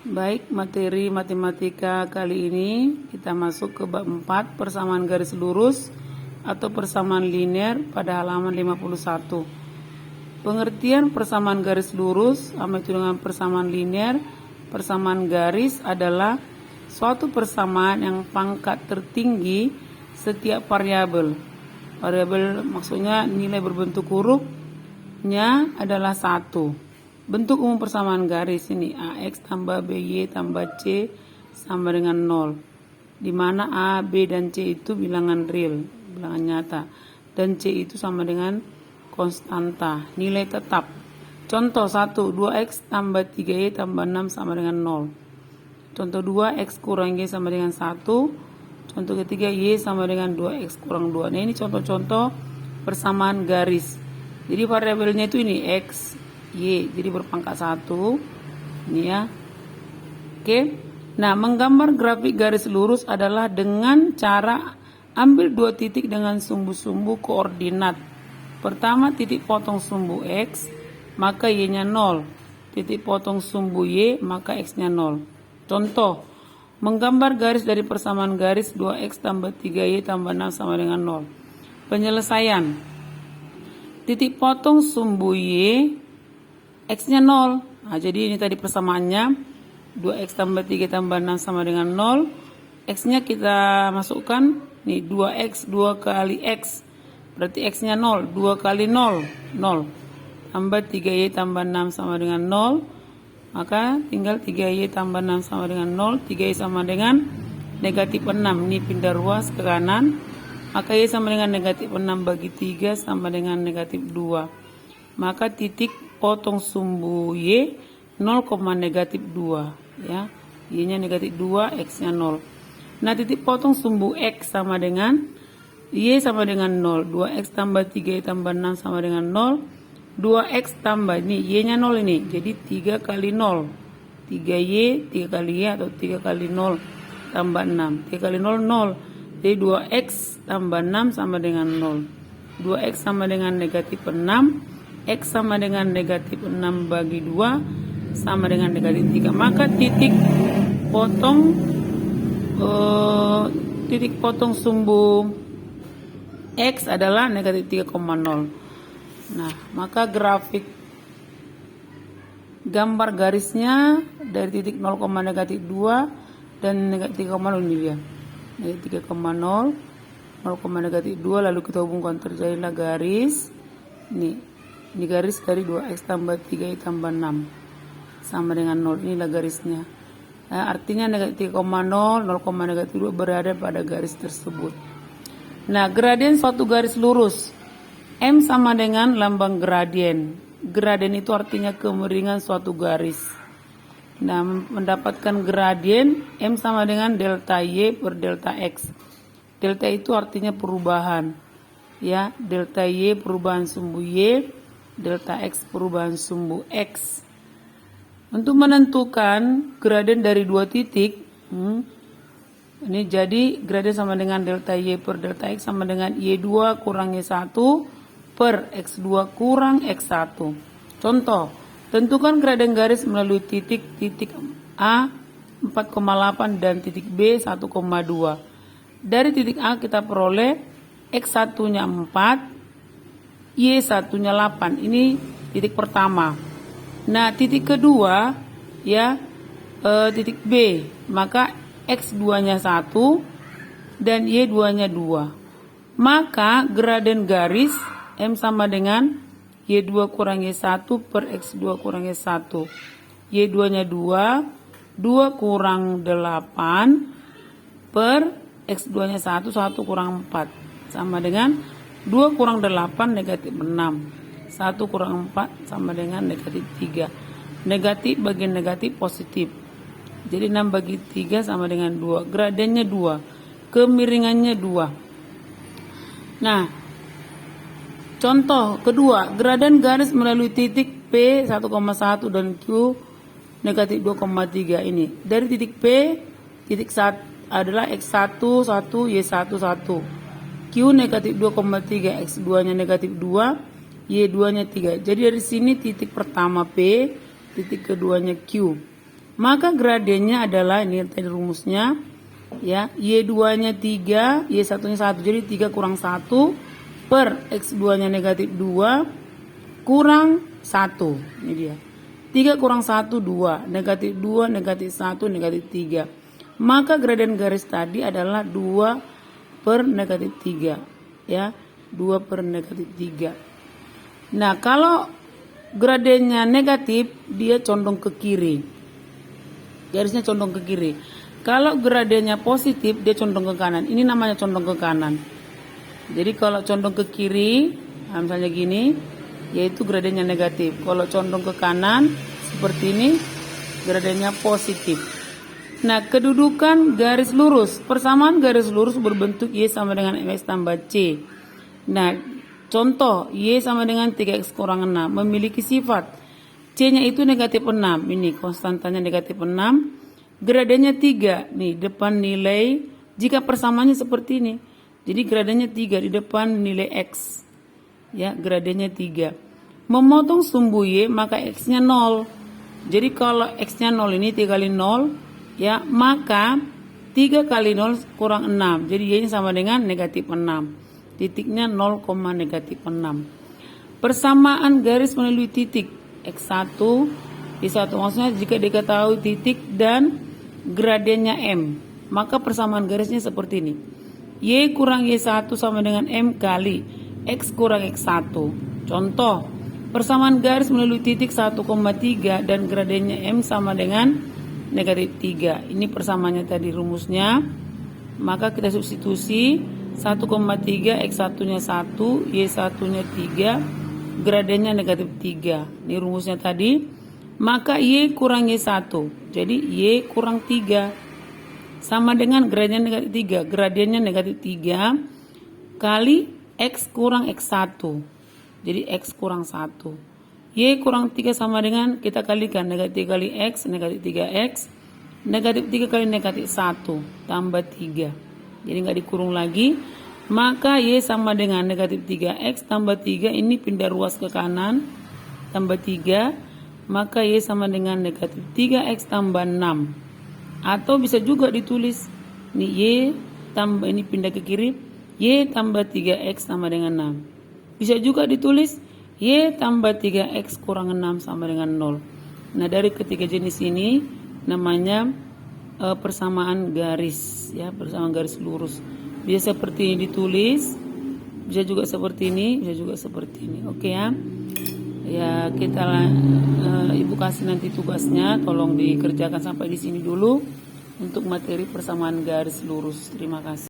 Baik, materi matematika kali ini kita masuk ke bab 4 persamaan garis lurus atau persamaan linear pada halaman 51. Pengertian persamaan garis lurus sama itu dengan persamaan linear. Persamaan garis adalah suatu persamaan yang pangkat tertinggi setiap variabel. Variabel maksudnya nilai berbentuk hurufnya adalah 1. Bentuk umum persamaan garis ini AX tambah BY tambah C sama dengan 0. Di mana A, B, dan C itu bilangan real, bilangan nyata. Dan C itu sama dengan konstanta, nilai tetap. Contoh 1, 2X tambah 3Y tambah 6 sama dengan 0. Contoh 2, X kurang Y sama dengan 1. Contoh ketiga, Y sama dengan 2X kurang 2. Nah ini contoh-contoh persamaan garis. Jadi variabelnya itu ini X, Y, jadi berpangkat 1 ini ya. Oke. Nah, menggambar grafik garis lurus adalah dengan cara ambil dua titik dengan sumbu-sumbu koordinat. Pertama, titik potong sumbu X, maka Y-nya 0. Titik potong sumbu Y, maka X-nya 0. Contoh, menggambar garis dari persamaan garis 2X tambah 3Y tambah 6 sama dengan 0. Penyelesaian. Titik potong sumbu Y, X-nya 0. Nah, jadi ini tadi persamaannya 2X tambah 3 tambah 6 sama dengan 0. X-nya kita masukkan nih 2X 2 kali X. Berarti X-nya 0. 2 kali 0 0. Tambah 3Y tambah 6 sama dengan 0. Maka tinggal 3Y tambah 6 sama dengan 0. 3Y sama dengan negatif 6. Ini pindah ruas ke kanan. Maka Y sama dengan negatif 6 bagi 3 sama dengan negatif 2. Maka titik potong sumbu Y 0, negatif 2 ya. Y-nya negatif 2, X-nya 0. Nah, titik potong sumbu X sama dengan Y sama dengan 0. 2X tambah 3Y tambah 6 sama dengan 0. 2X tambah ini Y-nya 0 ini. Jadi 3 kali 0. 3Y, 3 kali Y atau 3 kali 0 tambah 6. 3 kali 0 0. Jadi 2X tambah 6 sama dengan 0. 2X sama dengan negatif 6. X sama dengan negatif 6 bagi 2 sama dengan negatif 3. Maka titik potong sumbu X adalah negatif 3,0. Nah, maka grafik gambar garisnya dari titik 0, negatif 2 dan negatif 3,0 ini dia. Negatif 3,0, 0, negatif 2, lalu kita hubungkan terjadilah garis. Ini garis dari 2X tambah 3Y tambah 6 sama dengan 0. Inilah garisnya. Artinya negatif 3,0, 0, negatif 2 berada pada garis tersebut. Nah, gradien suatu garis lurus. M sama dengan lambang gradien. Gradien itu artinya kemiringan suatu garis. Nah, mendapatkan gradien M sama dengan delta Y per delta X. Delta itu artinya perubahan. Ya, delta Y perubahan sumbu Y, delta X perubahan sumbu X. Untuk menentukan gradien dari dua titik, ini jadi gradien sama dengan delta Y per delta X sama dengan Y2 kurang Y1 per X2 kurang X1. Contoh, tentukan gradien garis melalui titik A 4,8 dan titik B 1,2. Dari titik A kita peroleh X1-nya 4, Y1-nya 8. Ini titik pertama. Nah, titik kedua ya, titik B, maka X2-nya 1 dan Y2-nya 2. Maka gradien garis M sama dengan Y2 kurang Y1 per X2 kurang Y1. Y2-nya 2, 2 kurang 8 per X2-nya 1, 1 kurang 4 sama dengan 2 kurang 8 negatif 6. 1 kurang 4 sama dengan negatif 3. Negatif bagi negatif positif. Jadi 6 bagi 3 sama dengan 2. Gradiennya 2. Kemiringannya 2. Nah, contoh kedua, gradien garis melalui titik P 1,1 dan Q negatif 2,3 ini. Dari titik P, titik 1 adalah X1 1, Y1 1. Q negatif 2,3, X2-nya negatif 2, Y2-nya 3. Jadi dari sini titik pertama P, titik keduanya Q. Maka gradiennya adalah ini tadi rumusnya ya, Y2-nya 3, Y1-nya 1. Jadi 3 kurang 1 per X2-nya negatif 2 kurang 1. Ini dia. 3 kurang 1, 2. Negatif 2, negatif 1, negatif 3. Maka gradien garis tadi adalah 2 per negatif 3. Ya, 2 per negatif 3. Nah, kalau gradiennya negatif, dia condong ke kiri. Garisnya condong ke kiri. Kalau gradiennya positif, dia condong ke kanan. Ini namanya condong ke kanan. Jadi kalau condong ke kiri, misalnya gini, yaitu gradiennya negatif. Kalau condong ke kanan, seperti ini, gradiennya positif. Nah, kedudukan garis lurus. Persamaan garis lurus berbentuk Y sama dengan MX tambah C. Nah, contoh, Y sama dengan 3X kurang 6. Memiliki sifat. C-nya itu negatif 6. Ini konstantanya negatif 6. Gradiennya 3. Nih, depan nilai. Jika persamaannya seperti ini. Jadi gradiennya 3 di depan nilai X. Ya, gradiennya 3. Memotong sumbu Y, maka X-nya 0. Jadi kalau X-nya 0 ini 3 kali 0. Ya, maka 3 kali 0 kurang 6. Jadi Y-nya sama dengan negatif 6. Titiknya 0, negatif 6. Persamaan garis melalui titik X1, Y1 maksudnya jika diketahui titik dan gradiennya M, maka persamaan garisnya seperti ini. Y kurang Y1 sama dengan M kali X kurang X1. Contoh, persamaan garis melalui titik 1,3 dan gradiennya M sama dengan negatif 3. Ini persamaannya tadi rumusnya. Maka kita substitusi 1,3 X1-nya 1, Y1-nya 3, gradiennya negatif 3. Ini rumusnya tadi. Maka Y kurang Y1. Jadi Y kurang 3 sama dengan gradiennya negatif 3. Gradiennya negatif 3 kali X kurang X1. Jadi X kurang 1. Y kurang 3 sama dengan, kita kalikan, negatif kali X, negatif 3X. Negatif 3 kali negatif 1 tambah 3. Jadi nggak dikurung lagi. Maka Y sama dengan negatif 3X tambah 3. Ini pindah ruas ke kanan. Tambah 3. Maka Y sama dengan negatif 3X tambah 6. Atau bisa juga ditulis. Ini Y tambah, ini pindah ke kiri. Y tambah 3X sama dengan 6. Bisa juga ditulis Y tambah 3X kurang 6 sama dengan 0. Nah, dari ketiga jenis ini namanya persamaan garis, ya, persamaan garis lurus. Bisa seperti ini ditulis, bisa juga seperti ini, bisa juga seperti ini. Oke ya. Ya, kita Ibu kasih nanti tugasnya, tolong dikerjakan sampai di sini dulu untuk materi persamaan garis lurus. Terima kasih.